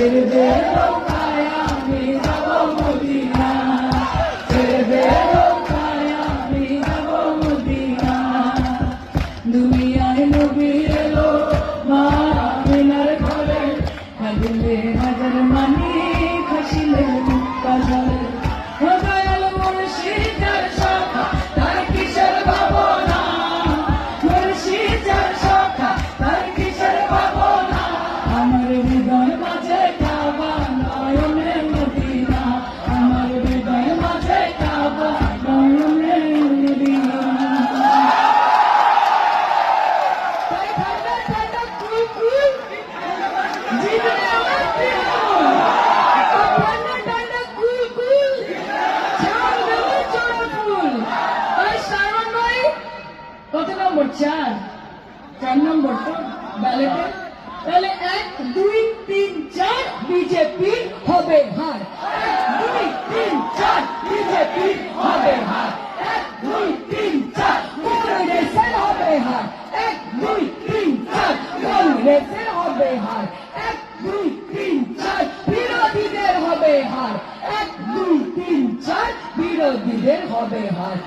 ছেড়ে দে নৌকায় আমি যাব মদিনা, ছেড়ে দে নৌকায় আমি যাব মদিনা। দুনিয়ায় নবী এলো মা আমিনার ঘরে, হাজলে হাজার মানি খাসিলেন বাজারে। ও দয়াল মুর্শিদের শাখা তার কিসের ভাবনা, মুর্শিদের শাখা তার কিসের ভাবনা। আমার হৃদয় মাঝে কাবা নয়নে মদিনা, আমার হৃদয় মাঝে কাবা নয়নে মদিনা। তাই ঠান্ডা ঠান্ডা কুল কুল জীবনে আমার প্রিয়, ঠান্ডা ঠান্ডা কুল কুল ঝাল দেবো চড়া ফুল। ওই শ্রাবণ ভাই কত নম্বর? 4 নম্বর তো ব্যালেটে। তাহলে 1 2 3 4 বিজেপি হবে হার, 1 2 3 4 বিজেপি হবে হার, 1 2 3 4 কংগ্রেসের হবে হার, 1 2 3 4 কংগ্রেসের হবে হার, 1 2 3 4 বিরোধীদের হবে হার, 1 2 3 4 বিরোধীদের হবে হার।